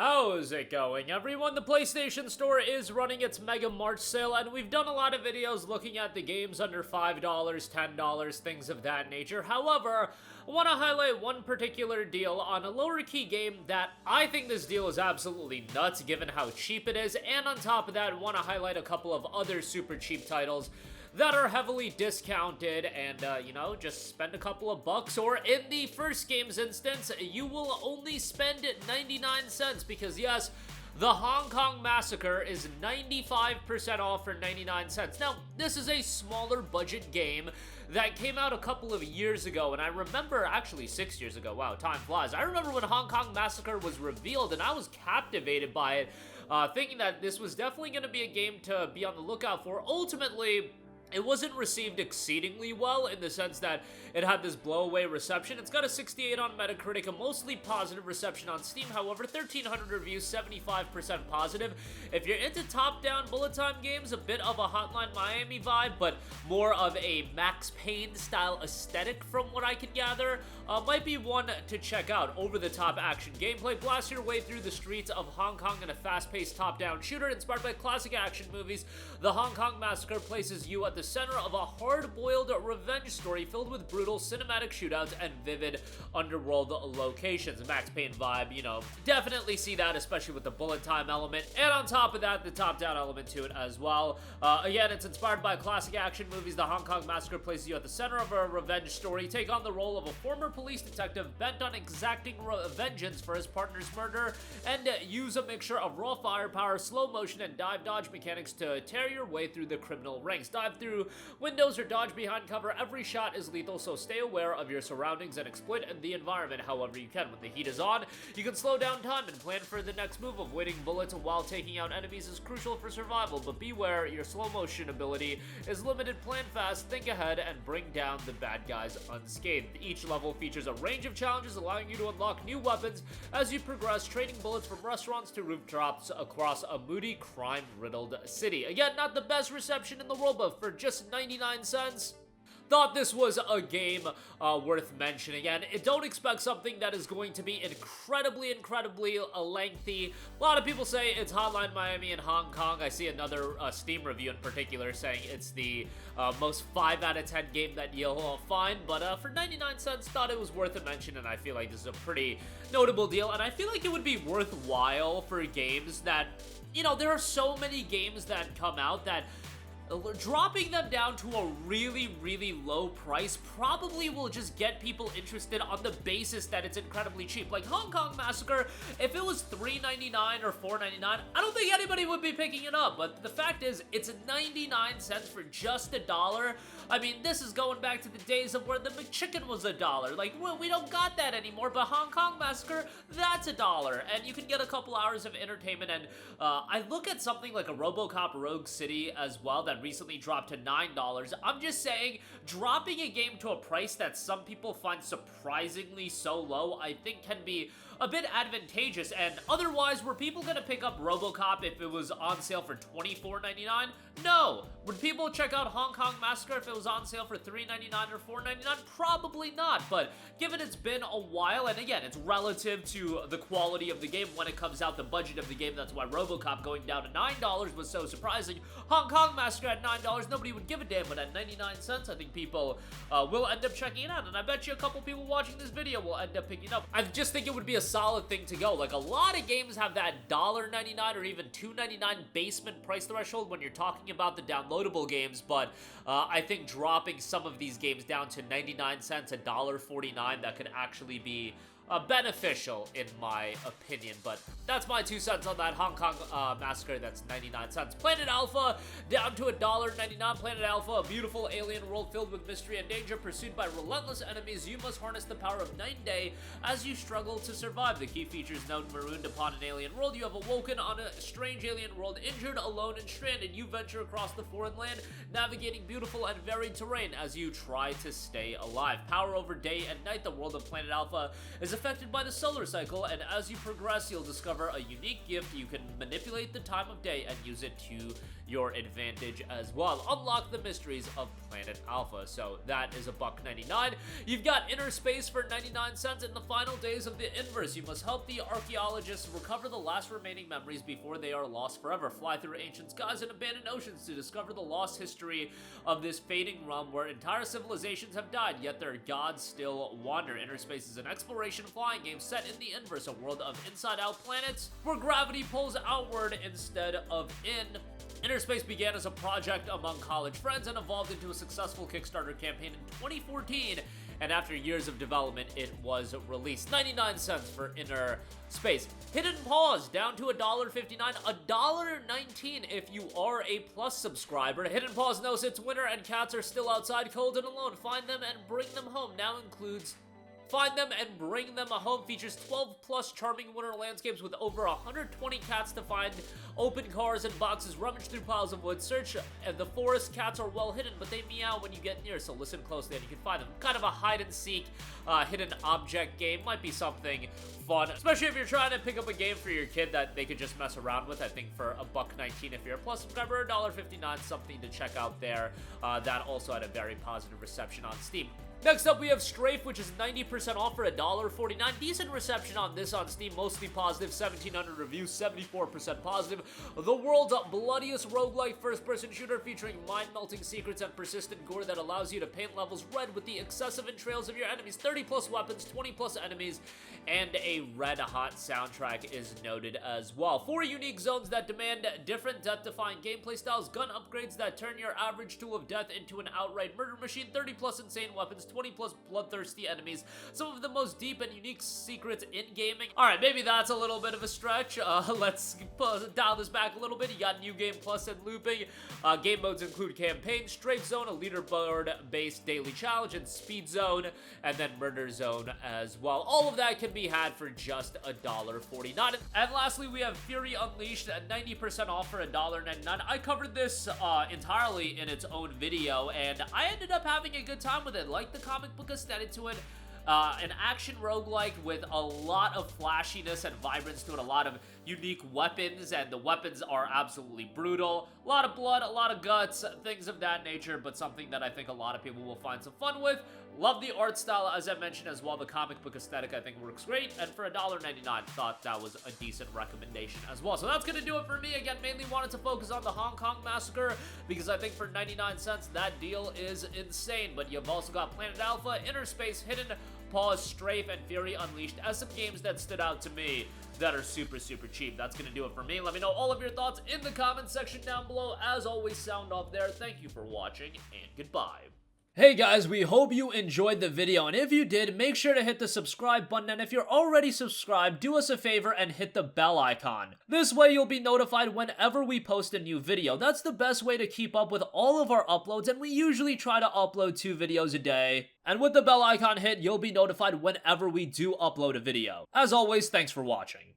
How's it going, everyone? The PlayStation Store is running its Mega March sale, and we've done a lot of videos looking at the games under $5, $10, things of that nature. However, I want to highlight one particular deal on a lower key game that I think this deal is absolutely nuts given how cheap it is, and on top of that, I want to highlight a couple of other super cheap titles that are heavily discounted and, just spend a couple of bucks, or in the first game's instance, you will only spend 99 cents because, yes, the Hong Kong Massacre is 95% off for 99 cents. Now, this is a smaller budget game that came out a couple of years ago, and I remember, actually 6 years ago, wow, time flies. I remember when Hong Kong Massacre was revealed, and I was captivated by it, thinking that this was definitely going to be a game to be on the lookout for. Ultimately, it wasn't received exceedingly well in the sense that it had this blowaway reception. It's got a 68 on Metacritic, a mostly positive reception on Steam. However, 1,300 reviews, 75% positive. If you're into top-down bullet time games, a bit of a Hotline Miami vibe, but more of a Max Payne style aesthetic from what I can gather, might be one to check out. Over-the-top action gameplay, blast your way through the streets of Hong Kong in a fast-paced top-down shooter inspired by classic action movies. The Hong Kong Massacre places you at the center of a hard-boiled revenge story filled with brutal cinematic shootouts and vivid underworld locations. Max Payne vibe, definitely see that, especially with the bullet time element, and on top of that, the top-down element to it as well. Again, it's inspired by classic action movies. The Hong Kong Massacre places you at the center of a revenge story. Take on the role of a former police detective bent on exacting vengeance for his partner's murder, and use a mixture of raw firepower, slow motion, and dive dodge mechanics to tear your way through the criminal ranks. Dive through windows or dodge behind cover. Every shot is lethal, so stay aware of your surroundings and exploit the environment however you can. When the heat is on, you can slow down time and plan for the next move. Avoiding bullets while taking out enemies is crucial for survival, but beware, your slow motion ability is limited. Plan fast, think ahead, and bring down the bad guys unscathed. Each level features a range of challenges, allowing you to unlock new weapons as you progress, trading bullets from restaurants to rooftops across a moody, crime-riddled city. Again, not the best reception in the world, but for just 99 cents, thought this was a game worth mentioning. And don't expect something that is going to be incredibly lengthy. A lot of people say it's Hotline Miami in Hong Kong. I see another Steam review in particular saying it's the most 5 out of 10 game that you'll find. But for 99 cents, thought it was worth a mention, and I feel like this is a pretty notable deal. And I feel like it would be worthwhile for games that, there are so many games that come out that dropping them down to a really low price probably will just get people interested on the basis that it's incredibly cheap. Like Hong Kong Massacre, if it was $3.99 or $4.99, I don't think anybody would be picking it up. But the fact is, it's 99 cents for just $1. I mean, this is going back to the days of where the McChicken was $1. Like, well, we don't got that anymore, but Hong Kong Massacre, that's $1. And you can get a couple hours of entertainment. And I look at something like a RoboCop Rogue City as well that recently dropped to $9. I'm just saying, dropping a game to a price that some people find surprisingly so low, I think can be a bit advantageous. And otherwise, were people gonna pick up RoboCop if it was on sale for $24.99? No. Would people check out Hong Kong Massacre if it was on sale for $3.99 or $4.99? Probably not. But given it's been a while, and again, it's relative to the quality of the game when it comes out, the budget of the game, that's why RoboCop going down to $9 was so surprising. Hong Kong Massacre at $9, nobody would give a damn, but at 99 cents, I think people will end up checking it out, and I bet you a couple people watching this video will end up picking it up. I just think it would be a solid thing to go. Like, a lot of games have that $1.99 or even $2.99 basement price threshold when you're talking about the downloadable games, but I think dropping some of these games down to 99 cents, $1.49, that could actually be beneficial in my opinion. But that's my 2 cents on that Hong Kong Massacre. That's 99 cents. Planet Alpha down to $1.99. Planet Alpha, a beautiful alien world filled with mystery and danger, pursued by relentless enemies. You must harness the power of night and day as you struggle to survive. The key features: known marooned upon an alien world. You have awoken on a strange alien world, injured, alone, and stranded. You venture across the foreign land, navigating beautiful and varied terrain as you try to stay alive. Power over day and night. The world of Planet Alpha is a affected by the solar cycle, and as you progress, you'll discover a unique gift. You can manipulate the time of day and use it to your advantage as well. Unlock the mysteries of Planet Alpha. So that is $1.99. You've got InnerSpace for 99 cents. In the final days of the inverse, you must help the archaeologists recover the last remaining memories before they are lost forever. Fly through ancient skies and abandoned oceans to discover the lost history of this fading realm where entire civilizations have died, yet their gods still wander. InnerSpace is an exploration flying game set in the inverse, a world of inside-out planets where gravity pulls outward instead of in. InnerSpace began as a project among college friends and evolved into a successful Kickstarter campaign in 2014, and after years of development, it was released. 99 cents for InnerSpace. Hidden Paws, down to $1.59, $1.19 if you are a Plus subscriber. Hidden Paws knows it's winter and cats are still outside cold and alone. Find them and bring them home. Now includes Find Them and Bring Them a Home features 12 plus charming winter landscapes with over 120 cats to find, open cars and boxes, rummage through piles of wood, search the forest. Cats are well hidden, but they meow when you get near, so listen closely and you can find them. Kind of a hide and seek hidden object game. Might be something fun, especially if you're trying to pick up a game for your kid that they could just mess around with. I think for $1.19 if you're a Plus subscriber, $1.59, something to check out there. That also had a very positive reception on Steam. Next up, we have STRAFE, which is 90% off for $1.49. Decent reception on this on Steam, mostly positive. 1,700 reviews, 74% positive. The world's bloodiest roguelike first-person shooter featuring mind-melting secrets and persistent gore that allows you to paint levels red with the excessive entrails of your enemies. 30-plus weapons, 20-plus enemies, and a red-hot soundtrack is noted as well. 4 unique zones that demand different death-defying gameplay styles, gun upgrades that turn your average tool of death into an outright murder machine, 30-plus insane weapons, 20-plus bloodthirsty enemies, some of the most deep and unique secrets in gaming. Alright, maybe that's a little bit of a stretch. Let's dial this back a little bit. You got New Game Plus and looping. Game modes include Campaign, Strafe Zone, a leaderboard-based daily challenge, and Speed Zone, and then Murder Zone as well. All of that can be had for just $1.49. And lastly, we have Fury Unleashed at 90% off for $1.99. I covered this entirely in its own video, and I ended up having a good time with it. Like the comic book aesthetic to it, an action roguelike with a lot of flashiness and vibrance to it, a lot of unique weapons, and the weapons are absolutely brutal. A lot of blood, a lot of guts, things of that nature, but something that I think a lot of people will find some fun with. Love the art style, as I mentioned, as well. The comic book aesthetic, I think, works great, and for $1.99, thought that was a decent recommendation as well. So that's gonna do it for me. Again, mainly wanted to focus on the Hong Kong Massacre, because I think for 99 cents, that deal is insane. But you've also got Planet Alpha, InnerSpace, Hidden Paws, Strafe, and Fury Unleashed as some games that stood out to me that are super, super cheap. That's gonna do it for me. Let me know all of your thoughts in the comment section down below. As always, sound off there. Thank you for watching, and goodbye. Hey guys, we hope you enjoyed the video, and if you did, make sure to hit the subscribe button, and if you're already subscribed, do us a favor and hit the bell icon. This way you'll be notified whenever we post a new video. That's the best way to keep up with all of our uploads, and we usually try to upload 2 videos a day. And with the bell icon hit, you'll be notified whenever we do upload a video. As always, thanks for watching.